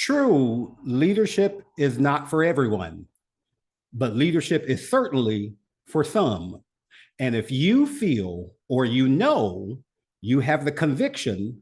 True, leadership is not for everyone, but leadership is certainly for some. And if you feel or you have the conviction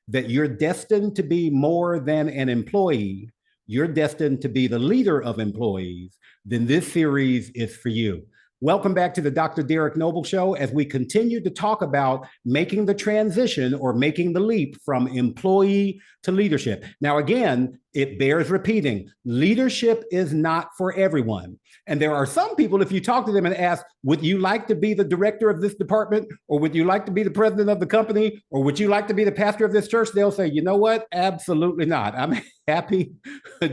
that you're destined to be more than an employee, you're destined to be the leader of employees, then this series is for you. Welcome back to the Dr. Derrick Noble Show as we continue to talk about making the transition or making the leap from employee to leadership. Now, again, it bears repeating. Leadership is not for everyone. And there are some people, if you talk to them and ask, would you like to be the director of this department? Or would you like to be the president of the company? Or would you like to be the pastor of this church? They'll say, you know what? Absolutely not. I'm happy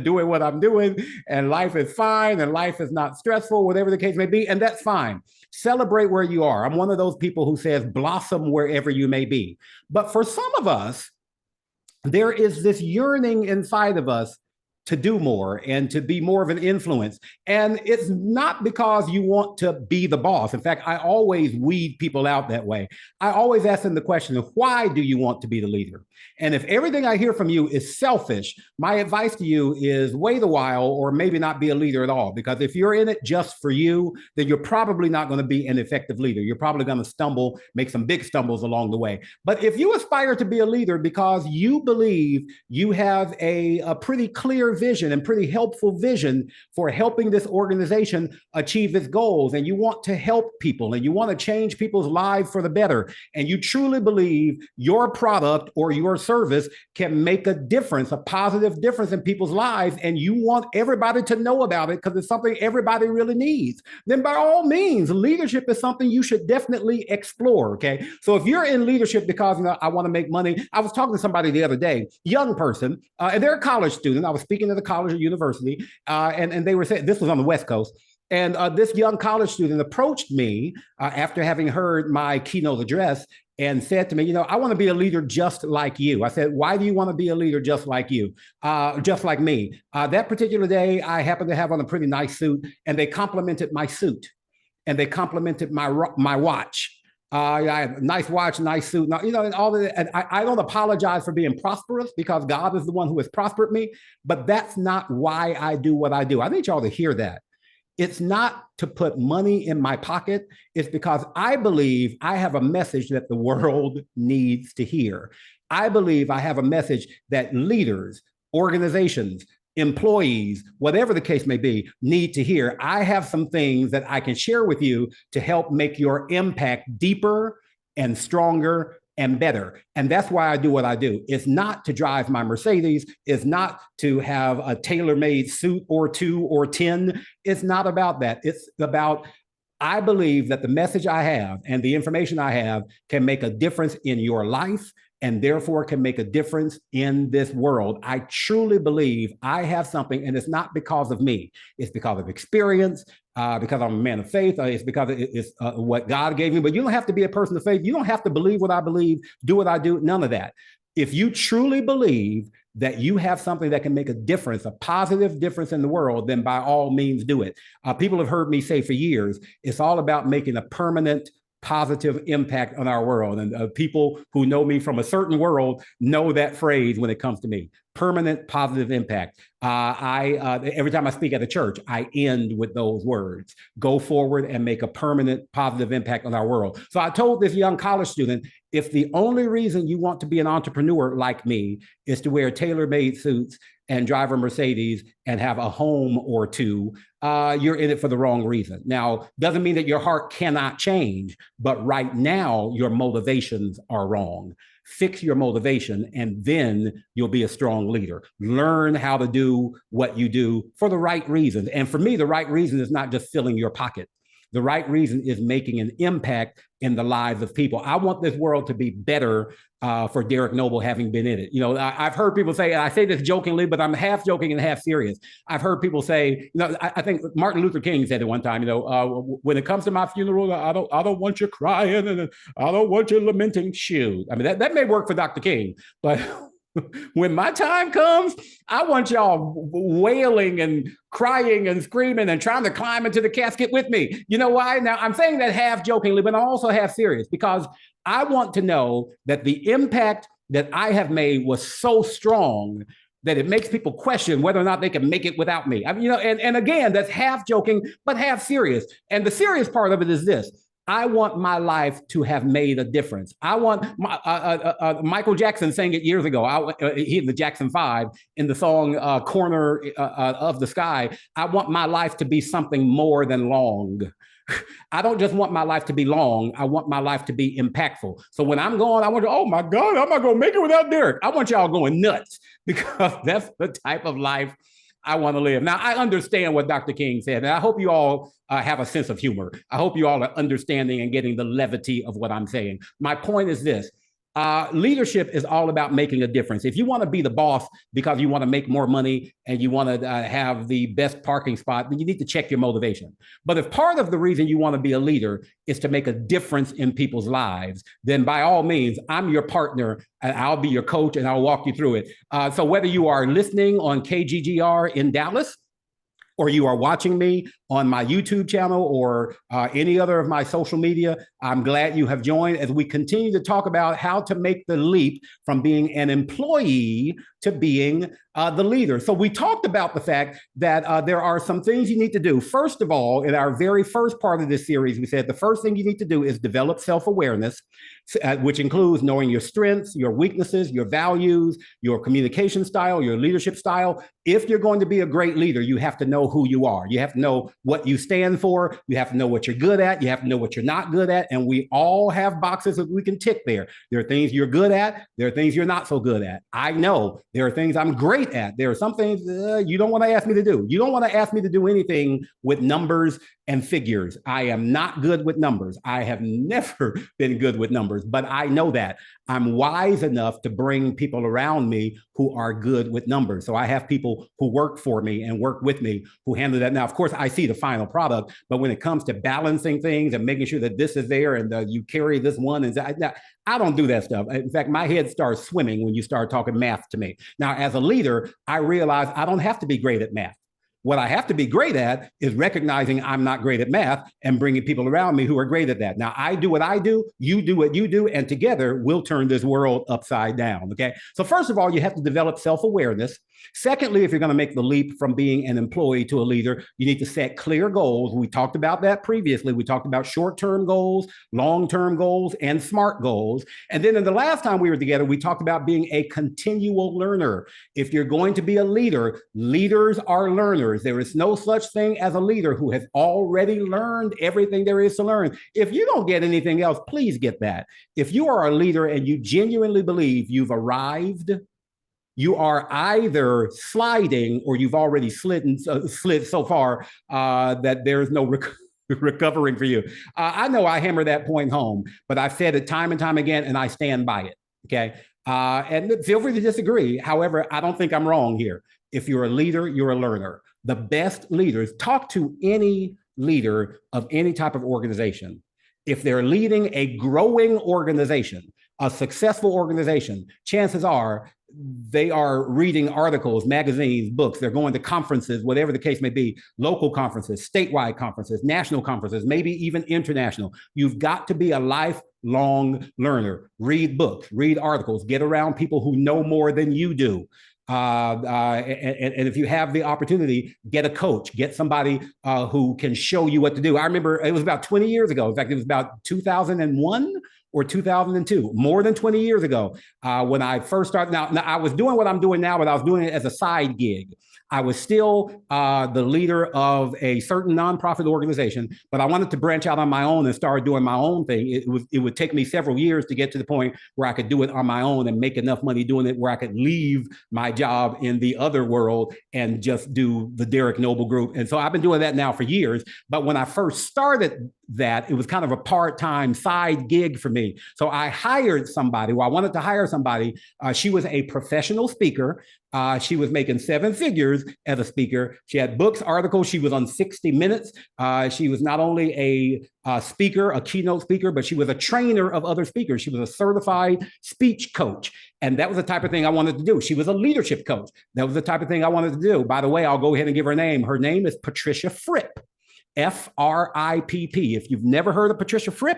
doing what I'm doing, and life is fine, and life is not stressful, whatever the case may be. And that's fine. Celebrate where you are. I'm one of those people who says blossom wherever you may be. But for some of us, there is this yearning inside of us to do more and to be more of an influence. And it's not because you want to be the boss. In fact, I always weed people out that way. I always ask them the question of why do you want to be the leader? And if everything I hear from you is selfish, my advice to you is wait a while or maybe not be a leader at all. Because if you're in it just for you, then you're probably not going to be an effective leader. You're probably going to stumble, make some big stumbles along the way. But if you aspire to be a leader because you believe you have a pretty clear vision and pretty helpful vision for helping this organization achieve its goals, and you want to help people and you want to change people's lives for the better, and you truly believe your product or your service can make a difference, a positive difference in people's lives, and you want everybody to know about it because it's something everybody really needs, then by all means, leadership is something you should definitely explore, okay? So if you're in leadership because I want to make money, I was talking to somebody the other day, young person, and they're a college student. I was speaking at the college or university, and they were saying, this was on the West Coast, and this young college student approached me after having heard my keynote address and said to me, I want to be a leader just like you. I said, why do you want to be a leader just like you, just like me? That particular day, I happened to have on a pretty nice suit, and they complimented my suit, and they complimented my watch. I have a nice watch, nice suit, and all of that. And I don't apologize for being prosperous because God is the one who has prospered me, but that's not why I do what I do. I need y'all to hear that. It's not to put money in my pocket. It's because I believe I have a message that the world needs to hear. I believe I have a message that leaders, organizations, employees, whatever the case may be, need to hear. I have some things that I can share with you to help make your impact deeper and stronger and better. And that's why I do what I do. It's not to drive my Mercedes. It's not to have a tailor-made suit or 2 or 10. It's not about that. It's about, I believe that the message I have and the information I have can make a difference in your life and therefore can make a difference in this world. I truly believe I have something, and it's not because of me. It's because of experience, because I'm a man of faith. It's because it's what God gave me. But you don't have to be a person of faith. You don't have to believe what I believe, do what I do, none of that. If you truly believe that you have something that can make a difference, a positive difference in the world, then by all means do it. People have heard me say for years, it's all about making a permanent positive impact on our world. And people who know me from a certain world know that phrase when it comes to me, permanent positive impact. Every time I speak at a church, I end with those words, go forward and make a permanent positive impact on our world. So I told this young college student, if the only reason you want to be an entrepreneur like me is to wear tailor-made suits and drive a Mercedes and have a home or 2, you're in it for the wrong reason. Now, doesn't mean that your heart cannot change, but right now your motivations are wrong. Fix your motivation, and then you'll be a strong leader. Learn how to do what you do for the right reasons. And for me, the right reason is not just filling your pocket. The right reason is making an impact in the lives of people. I want this world to be better for Derrick Noble having been in it. I've heard people say, and I say this jokingly, but I'm half joking and half serious. I've heard people say, I think Martin Luther King said at one time, when it comes to my funeral, I don't want you crying and I don't want you lamenting. Shoot. I mean, that may work for Dr. King, but when my time comes, I want y'all wailing and crying and screaming and trying to climb into the casket with me. You know why? Now, I'm saying that half jokingly, but I'm also half serious because I want to know that the impact that I have made was so strong that it makes people question whether or not they can make it without me. I mean, and again, that's half joking, but half serious. And the serious part of it is this. I want my life to have made a difference. I want Michael Jackson sang it years ago. He in the Jackson 5 in the song Corner of the Sky. I want my life to be something more than long. I don't just want my life to be long. I want my life to be impactful. So when I'm going, I wonder, oh my God, I'm not going to make it without Derrick. I want y'all going nuts because that's the type of life I want to live. Now, I understand what Dr. King said, and I hope you all have a sense of humor. I hope you all are understanding and getting the levity of what I'm saying. My point is this. Leadership is all about making a difference. If you want to be the boss because you want to make more money and you want to have the best parking spot, then you need to check your motivation. But if part of the reason you want to be a leader is to make a difference in people's lives, then by all means, I'm your partner and I'll be your coach and I'll walk you through it. So whether you are listening on KGGR in Dallas, or you are watching me on my YouTube channel or any other of my social media, I'm glad you have joined as we continue to talk about how to make the leap from being an employee to being the leader. So we talked about the fact that there are some things you need to do. First of all, in our very first part of this series, we said the first thing you need to do is develop self-awareness, which includes knowing your strengths, your weaknesses, your values, your communication style, your leadership style. If you're going to be a great leader, you have to know who you are. You have to know what you stand for. You have to know what you're good at. You have to know what you're not good at. And we all have boxes that we can tick there. There are things you're good at. There are things you're not so good at. I know there are things I'm great at. There are some things you don't want to ask me to do. You don't want to ask me to do anything with numbers and figures. I am not good with numbers. I have never been good with numbers, but I know that. I'm wise enough to bring people around me who are good with numbers. So I have people who work for me and work with me who handle that. Now, of course, I see the final product, but when it comes to balancing things and making sure that this is there and you carry this one, and I don't do that stuff. In fact, my head starts swimming when you start talking math to me. Now, as a leader, I realize I don't have to be great at math. What I have to be great at is recognizing I'm not great at math and bringing people around me who are great at that. Now, I do what I do, you do what you do, and together we'll turn this world upside down, okay? So first of all, you have to develop self-awareness. Secondly, if you're going to make the leap from being an employee to a leader, you need to set clear goals. We talked about that previously. We talked about short-term goals, long-term goals, and SMART goals. And then in the last time we were together, we talked about being a continual learner. If you're going to be a leader, leaders are learners. There is no such thing as a leader who has already learned everything there is to learn. If you don't get anything else, please get that. If you are a leader and you genuinely believe you've arrived, you are either sliding or you've already slid so far that there's no recovering for you. I know I hammer that point home, but I've said it time and time again, and I stand by it, okay? And feel free to disagree. However, I don't think I'm wrong here. If you're a leader, you're a learner. The best leaders, talk to any leader of any type of organization. If they're leading a growing organization, a successful organization, chances are they are reading articles, magazines, books. They're going to conferences, whatever the case may be, local conferences, statewide conferences, national conferences, maybe even international. You've got to be a lifelong learner. Read books, read articles, get around people who know more than you do. And if you have the opportunity, get a coach, get somebody who can show you what to do. I remember it was about 20 years ago. In fact, it was about 2001 or 2002, more than 20 years ago, when I first started. Now, I was doing what I'm doing now, but I was doing it as a side gig. I was still the leader of a certain nonprofit organization, but I wanted to branch out on my own and start doing my own thing. It would take me several years to get to the point where I could do it on my own and make enough money doing it where I could leave my job in the other world and just do the Derrick Noble Group. And so I've been doing that now for years. But when I first started that, it was kind of a part-time side gig for me. So I hired somebody. Well, I wanted to hire somebody. She was a professional speaker. She was making 7 figures as a speaker. She had books, articles. She was on 60 Minutes. She was not only a speaker, a keynote speaker, but she was a trainer of other speakers. She was a certified speech coach. And that was the type of thing I wanted to do. She was a leadership coach. That was the type of thing I wanted to do. By the way, I'll go ahead and give her a name. Her name is Patricia Fripp. F-R-I-P-P. If you've never heard of Patricia Fripp,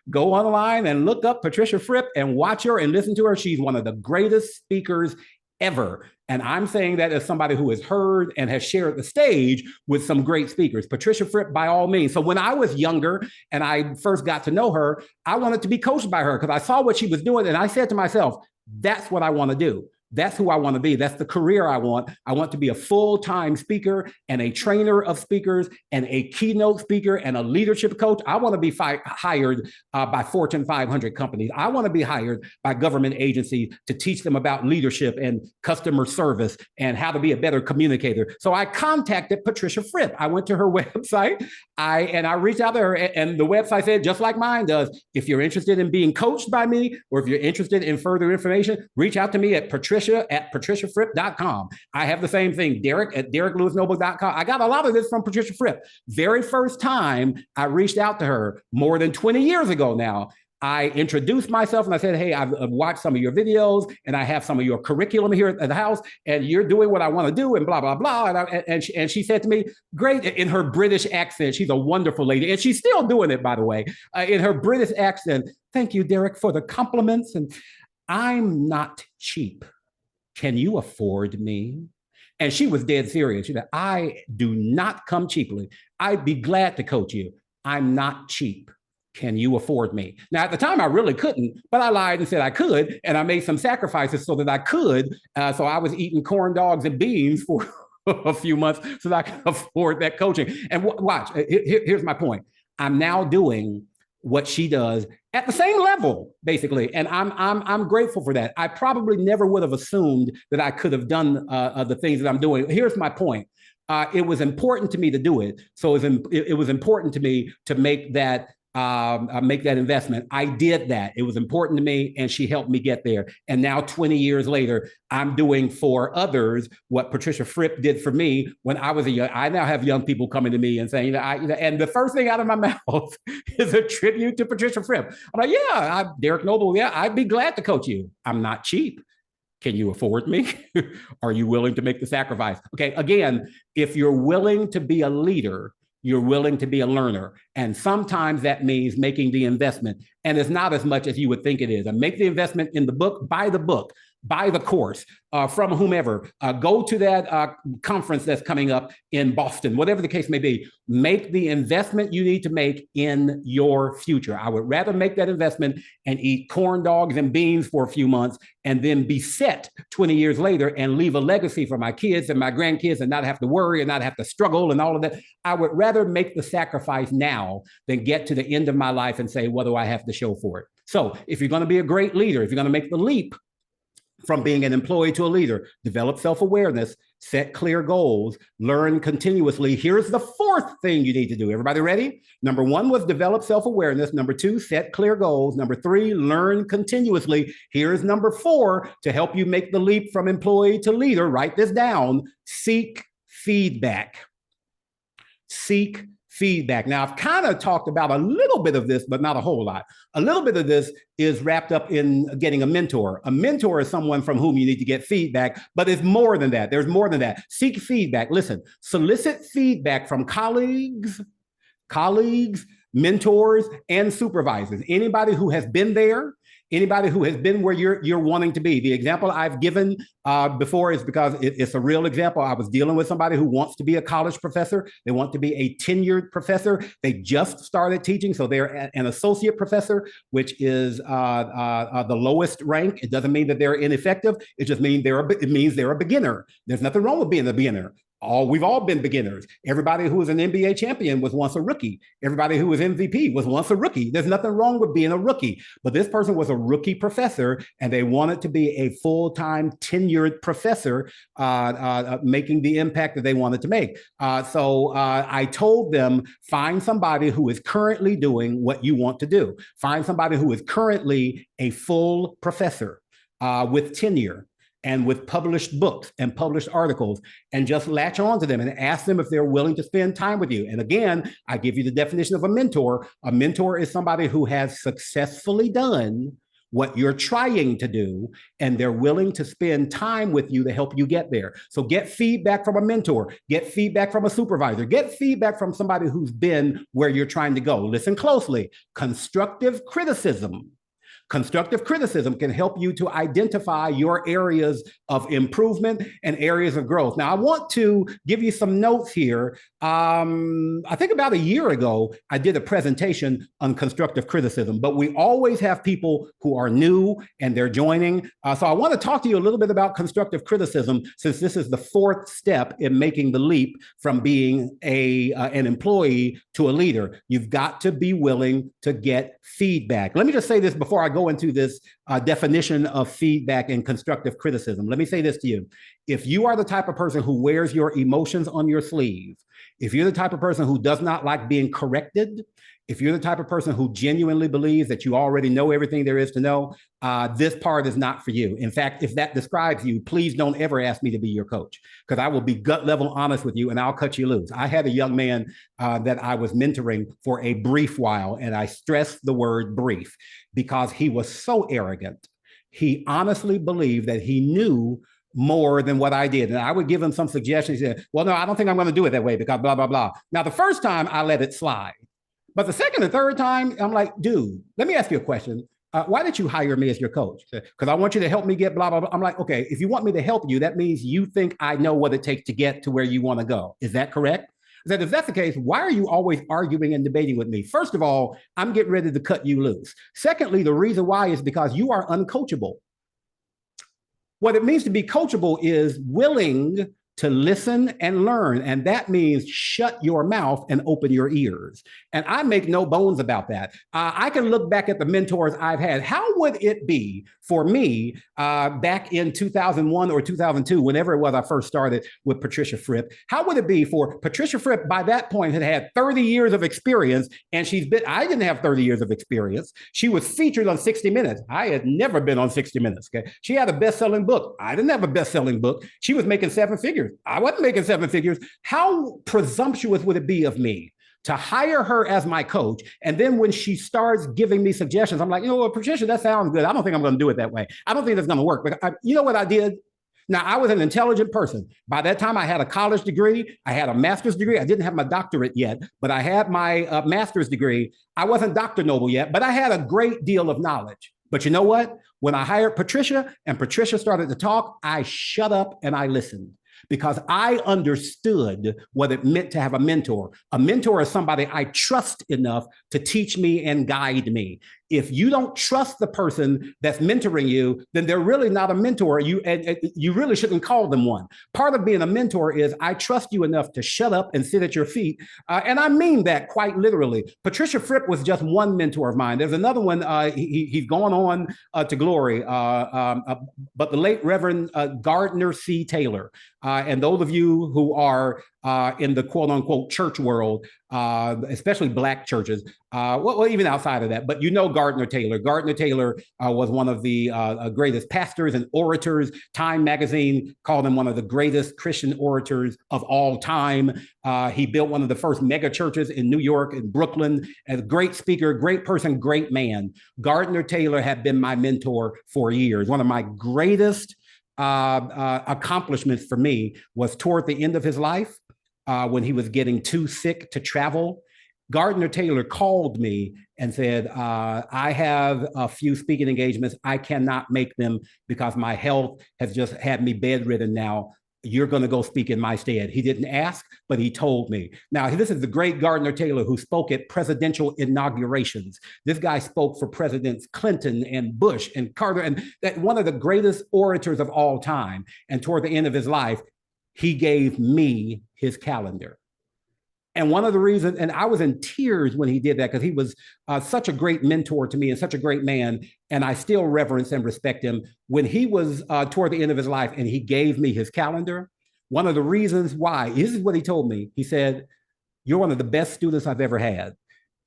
go online and look up Patricia Fripp and watch her and listen to her. She's one of the greatest speakers ever. And I'm saying that as somebody who has heard and has shared the stage with some great speakers. Patricia Fripp, by all means. So when I was younger and I first got to know her, I wanted to be coached by her because I saw what she was doing. And I said to myself, that's what I want to do. That's who I want to be. That's the career I want. I want to be a full-time speaker and a trainer of speakers and a keynote speaker and a leadership coach. I want to be hired by Fortune 500 companies. I want to be hired by government agencies to teach them about leadership and customer service and how to be a better communicator. So I contacted Patricia Fripp. I went to her website and I reached out to her, and the website said, just like mine does, if you're interested in being coached by me or if you're interested in further information, reach out to me at patricia@patriciafripp.com. I have the same thing, Derrick at derricklewisnoble.com. I got a lot of this from Patricia Fripp. Very first time I reached out to her more than 20 years ago now, I introduced myself and I said, hey, I've watched some of your videos and I have some of your curriculum here at the house and you're doing what I want to do and blah, blah, blah. And she said to me, great, in her British accent. She's a wonderful lady and she's still doing it, by the way, in her British accent. Thank you, Derrick, for the compliments. And I'm not cheap. Can you afford me? And she was dead serious. She said, I do not come cheaply. I'd be glad to coach you. I'm not cheap. Can you afford me? Now, at the time, I really couldn't, but I lied and said I could, and I made some sacrifices so that I could. So I was eating corn dogs and beans for a few months so that I could afford that coaching. And watch, here's my point. I'm now doing what she does at the same level, basically, and I'm grateful for that. I probably never would have assumed that I could have done the things that I'm doing. Here's my point. It was important to me to do it, so it was important to me to make that investment. I did that. It was important to me, and she helped me get there. And now, 20 years later, I'm doing for others what Patricia Fripp did for me when I was I now have young people coming to me and saying, and the first thing out of my mouth is a tribute to Patricia Fripp. I'm like, yeah, I'm Derrick Noble. Yeah, I'd be glad to coach you. I'm not cheap. Can you afford me? Are you willing to make the sacrifice? Okay, again, if you're willing to be a leader, you're willing to be a learner. And sometimes that means making the investment. And it's not as much as you would think it is. And make the investment in the book, buy the course from whomever. Go to that conference that's coming up in Boston, whatever the case may be. Make the investment you need to make in your future. I would rather make that investment and eat corn dogs and beans for a few months and then be set 20 years later and leave a legacy for my kids and my grandkids and not have to worry and not have to struggle and all of that. I would rather make the sacrifice now than get to the end of my life and say, what do I have to show for it? So if you're going to be a great leader, if you're going to make the leap from being an employee to a leader, develop self-awareness, set clear goals, learn continuously. Here's the fourth thing you need to do. Everybody ready? Number one was develop self-awareness. Number two, set clear goals. Number three, learn continuously. Here's number four to help you make the leap from employee to leader. Write this down. Seek feedback. Seek feedback. Now, I've kind of talked about a little bit of this, but not a whole lot. A little bit of this is wrapped up in getting a mentor. A mentor is someone from whom you need to get feedback, but it's more than that. There's more than that. Seek feedback. Listen, solicit feedback from colleagues, mentors, and supervisors. Anybody who has been there, anybody who has been where you're wanting to be. The example I've given before is because it's a real example. I was dealing with somebody who wants to be a college professor. They want to be a tenured professor. They just started teaching, so they're an associate professor, which is the lowest rank. It doesn't mean that they're ineffective. It just means it means they're a beginner. There's nothing wrong with being a beginner. We've all been beginners. Everybody who was an NBA champion was once a rookie. Everybody who was MVP was once a rookie. There's nothing wrong with being a rookie. But this person was a rookie professor, and they wanted to be a full-time tenured professor, making the impact that they wanted to make. So I told them, find somebody who is currently doing what you want to do. Find somebody who is currently a full professor with tenure and with published books and published articles, and just latch on to them and ask them if they're willing to spend time with you. And again, I give you the definition of a mentor. A mentor is somebody who has successfully done what you're trying to do, and they're willing to spend time with you to help you get there. So get feedback from a mentor, get feedback from a supervisor, get feedback from somebody who's been where you're trying to go. Listen closely. Constructive criticism Constructive criticism can help you to identify your areas of improvement and areas of growth. Now, I want to give you some notes here. I think about a year ago, I did a presentation on constructive criticism, but we always have people who are new and they're joining. So I want to talk to you a little bit about constructive criticism, since this is the fourth step in making the leap from being an employee to a leader. You've got to be willing to get feedback. Let me just say this before I go into this definition of feedback and constructive criticism. Let me say this to you. If you are the type of person who wears your emotions on your sleeve, if you're the type of person who does not like being corrected, if you're the type of person who genuinely believes that you already know everything there is to know, this part is not for you. In fact, if that describes you, please don't ever ask me to be your coach, because I will be gut level honest with you and I'll cut you loose. I had a young man that I was mentoring for a brief while, and I stress the word brief because he was so arrogant. He honestly believed that he knew more than what I did. And I would give him some suggestions. He said, well, no, I don't think I'm going to do it that way because blah, blah, blah. Now, the first time I let it slide. But the second and third time, I'm like, dude, let me ask you a question. Why did you hire me as your coach? Because I want you to help me get blah, blah, blah. I'm like, okay, if you want me to help you, that means you think I know what it takes to get to where you want to go. Is that correct? I said, if that's the case, why are you always arguing and debating with me? First of all, I'm getting ready to cut you loose. Secondly, the reason why is because you are uncoachable. What it means to be coachable is willing to listen and learn. And that means shut your mouth and open your ears. And I make no bones about that. I can look back at the mentors I've had. How would it be for me back in 2001 or 2002, whenever it was I first started with Patricia Fripp? How would it be for Patricia Fripp, by that point, had 30 years of experience, and I didn't have 30 years of experience. She was featured on 60 Minutes. I had never been on 60 Minutes. Okay? She had a best-selling book. I didn't have a best-selling book. She was making 7 figures. I wasn't making 7 figures. How presumptuous would it be of me to hire her as my coach? And then when she starts giving me suggestions, I'm like, you know what, Patricia, that sounds good. I don't think I'm going to do it that way. I don't think that's going to work. But you know what I did? Now, I was an intelligent person. By that time, I had a college degree. I had a master's degree. I didn't have my doctorate yet, but I had my master's degree. I wasn't Dr. Noble yet, but I had a great deal of knowledge. But you know what? When I hired Patricia and Patricia started to talk, I shut up and I listened, because I understood what it meant to have a mentor. A mentor is somebody I trust enough to teach me and guide me. If you don't trust the person that's mentoring you, then they're really not a mentor. You really shouldn't call them one. Part of being a mentor is I trust you enough to shut up and sit at your feet. And I mean that quite literally. Patricia Fripp was just one mentor of mine. There's another one. He's gone on to glory. But the late Reverend Gardner C. Taylor. And those of you who are in the quote unquote church world, especially Black churches, well, even outside of that, but you know Gardner Taylor. Gardner Taylor was one of the greatest pastors and orators. Time magazine called him one of the greatest Christian orators of all time. He built one of the first mega churches in New York and Brooklyn. As a great speaker, great person, great man. Gardner Taylor had been my mentor for years. One of my greatest accomplishments for me was toward the end of his life, when he was getting too sick to travel. Gardner Taylor called me and said, I have a few speaking engagements. I cannot make them because my health has just had me bedridden now. You're going to go speak in my stead. He didn't ask, but he told me. Now, this is the great Gardner Taylor who spoke at presidential inaugurations. This guy spoke for Presidents Clinton and Bush and Carter, and that one of the greatest orators of all time. And toward the end of his life, he gave me his calendar. And one of the reasons, and I was in tears when he did that, because he was such a great mentor to me and such a great man, and I still reverence and respect him. When he was toward the end of his life and he gave me his calendar, one of the reasons why, this is what he told me. He said, you're one of the best students I've ever had.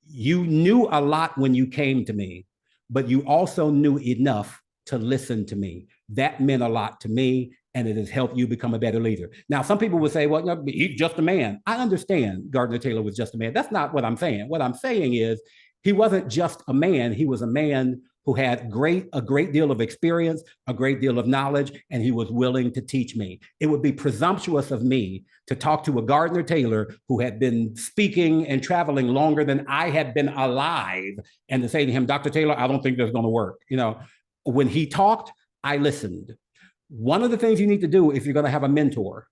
You knew a lot when you came to me, but you also knew enough to listen to me. That meant a lot to me, and it has helped you become a better leader. Now, some people would say, well, no, he's just a man. I understand Gardner Taylor was just a man. That's not what I'm saying. What I'm saying is he wasn't just a man. He was a man who had a great deal of experience, a great deal of knowledge, and he was willing to teach me. It would be presumptuous of me to talk to a Gardner Taylor who had been speaking and traveling longer than I had been alive, and to say to him, Dr. Taylor, I don't think that's going to work. When he talked, I listened. One of the things you need to do if you're going to have a mentor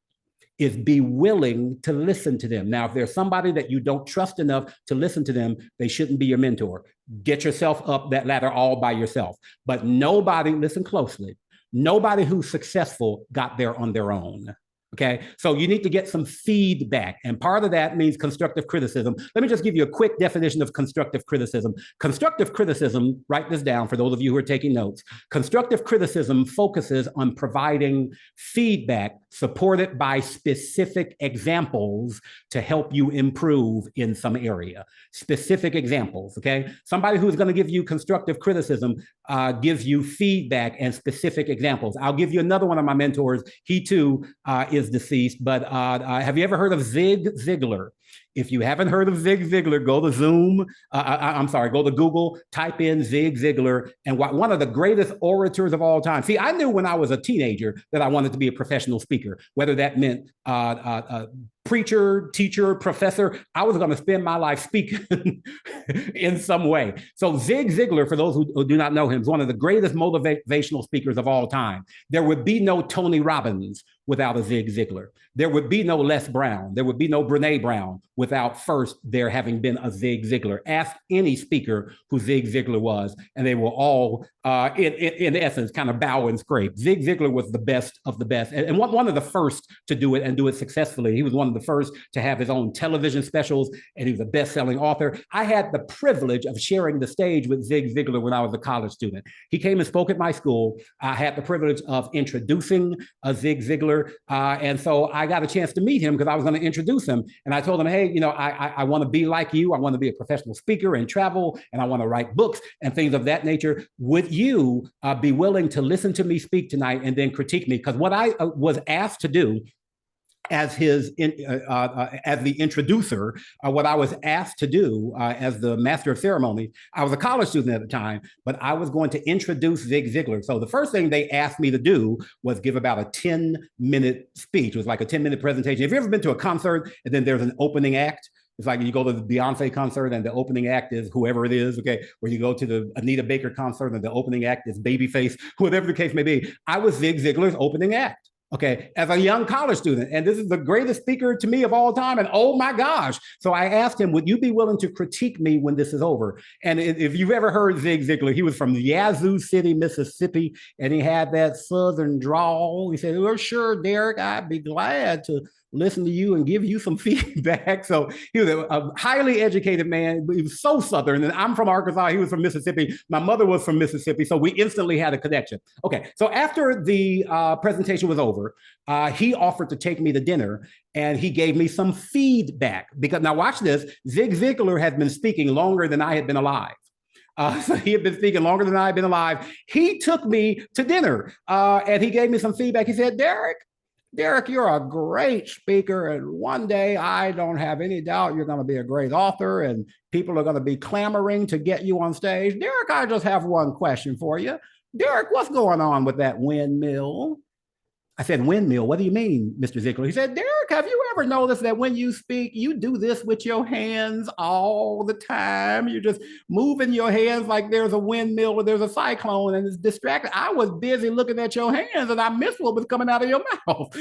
is be willing to listen to them. Now, if there's somebody that you don't trust enough to listen to them, they shouldn't be your mentor. Get yourself up that ladder all by yourself. But nobody, listen closely, nobody who's successful got there on their own. Okay, so you need to get some feedback. And part of that means constructive criticism. Let me just give you a quick definition of constructive criticism. Constructive criticism, write this down for those of you who are taking notes. Constructive criticism focuses on providing feedback supported by specific examples to help you improve in some area. Specific examples, okay? Somebody who's going to give you constructive criticism gives you feedback and specific examples. I'll give you another one of my mentors. He too is deceased, but have you ever heard of Zig Ziglar? If you haven't heard of Zig Ziglar, go to go to Google, type in Zig Ziglar, and one of the greatest orators of all time. See, I knew when I was a teenager that I wanted to be a professional speaker, whether that meant preacher, teacher, professor. I was going to spend my life speaking in some way. So Zig Ziglar, for those who do not know him, is one of the greatest motivational speakers of all time. There would be no Tony Robbins without a Zig Ziglar. There would be no Les Brown. There would be no Brene Brown without first there having been a Zig Ziglar. Ask any speaker who Zig Ziglar was, and they will all, in essence, kind of bow and scrape. Zig Ziglar was the best of the best, and one of the first to do it and do it successfully. He was one of the first to have his own television specials, and he was a best-selling author. I had the privilege of sharing the stage with Zig Ziglar when I was a college student. He came and spoke at my school. I had the privilege of introducing Zig Ziglar, and so I got a chance to meet him because I was going to introduce him. And I told him, hey, I want to be like you. I want to be a professional speaker and travel, and I want to write books and things of that nature. Would you be willing to listen to me speak tonight and then critique me? Because what I was asked to do as the introducer, what I was asked to do as the master of ceremony, I was a college student at the time, but I was going to introduce Zig Ziglar. So the first thing they asked me to do was give about a 10-minute speech. It was like a 10-minute presentation. Have you ever been to a concert and then there's an opening act? It's like you go to the Beyonce concert and the opening act is whoever it is, okay? Or you go to the Anita Baker concert and the opening act is Babyface, whatever the case may be. I was Zig Ziglar's opening act. Okay, as a young college student, and this is the greatest speaker to me of all time, and oh my gosh. So I asked him, would you be willing to critique me when this is over? And if you've ever heard Zig Ziglar, he was from Yazoo City, Mississippi, and he had that Southern drawl. He said, well, sure, Derrick, I'd be glad to listen to you and give you some feedback. So he was a highly educated man. He was so Southern, and I'm from Arkansas. He was from Mississippi. My mother was from Mississippi. So we instantly had a connection. Okay. So after the presentation was over, he offered to take me to dinner, and he gave me some feedback because now watch this. Zig Ziglar had been speaking longer than I had been alive. So he had been speaking longer than I had been alive. He took me to dinner and he gave me some feedback. He said, Derrick, you're a great speaker, and one day I don't have any doubt you're going to be a great author, and people are going to be clamoring to get you on stage. Derrick, I just have one question for you. Derrick, what's going on with that windmill? I said, windmill? What do you mean, Mr. Ziglar? He said, Derrick, have you ever noticed that when you speak, you do this with your hands all the time? You're just moving your hands like there's a windmill or there's a cyclone and it's distracting. I was busy looking at your hands and I missed what was coming out of your mouth.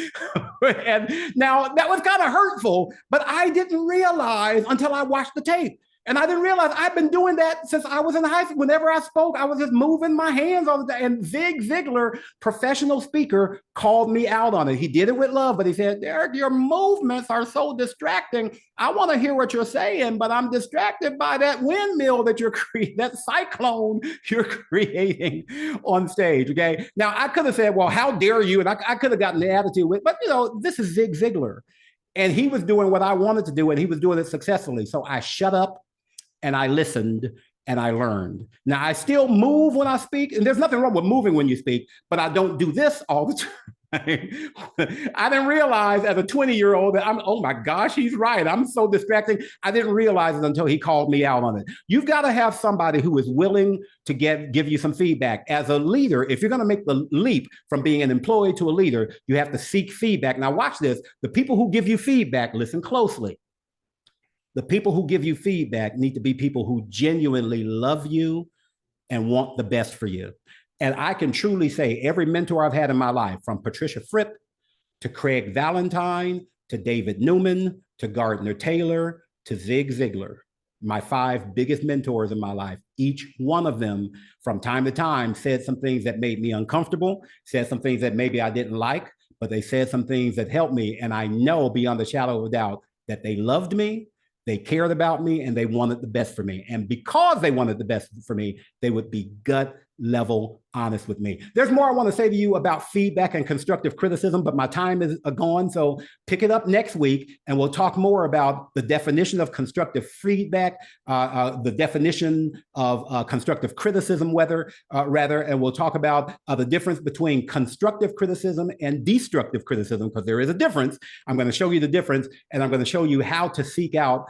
And now that was kind of hurtful, but I didn't realize until I watched the tape. And I didn't realize I've been doing that since I was in high school. Whenever I spoke, I was just moving my hands all the time. And Zig Ziglar, professional speaker, called me out on it. He did it with love, but he said, Derrick, your movements are so distracting. I want to hear what you're saying, but I'm distracted by that windmill that you're creating, that cyclone you're creating on stage, okay? Now, I could have said, well, how dare you? And I could have gotten the attitude with, but this is Zig Ziglar. And he was doing what I wanted to do, and he was doing it successfully. So I shut up, and I listened, and I learned. Now, I still move when I speak, and there's nothing wrong with moving when you speak, but I don't do this all the time. I didn't realize as a 20-year-old that oh my gosh, he's right. I'm so distracting. I didn't realize it until he called me out on it. You've got to have somebody who is willing to give you some feedback. As a leader, if you're going to make the leap from being an employee to a leader, you have to seek feedback. Now, watch this. The people who give you feedback, listen closely. The people who give you feedback need to be people who genuinely love you and want the best for you. And I can truly say every mentor I've had in my life, from Patricia Fripp to Craig Valentine to David Newman to Gardner Taylor to Zig Ziglar, my 5 biggest mentors in my life, each one of them from time to time said some things that made me uncomfortable, said some things that maybe I didn't like, but they said some things that helped me. And I know beyond the shadow of a doubt that they loved me, they cared about me, and they wanted the best for me. And because they wanted the best for me, they would be gut level honest with me. There's more I want to say to you about feedback and constructive criticism, but my time is gone. So pick it up next week, and we'll talk more about the definition of constructive feedback, the definition of constructive criticism, rather, and we'll talk about the difference between constructive criticism and destructive criticism, because there is a difference. I'm going to show you the difference, and I'm going to show you how to seek out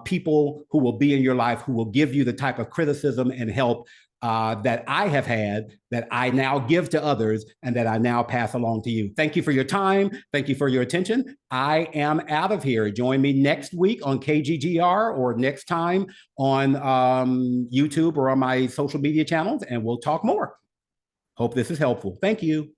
people who will be in your life, who will give you the type of criticism and help that I have had, that I now give to others, and that I now pass along to you. Thank you for your time. Thank you for your attention. I am out of here. Join me next week on KGGR, or next time on YouTube or on my social media channels, and we'll talk more. Hope this is helpful. Thank you.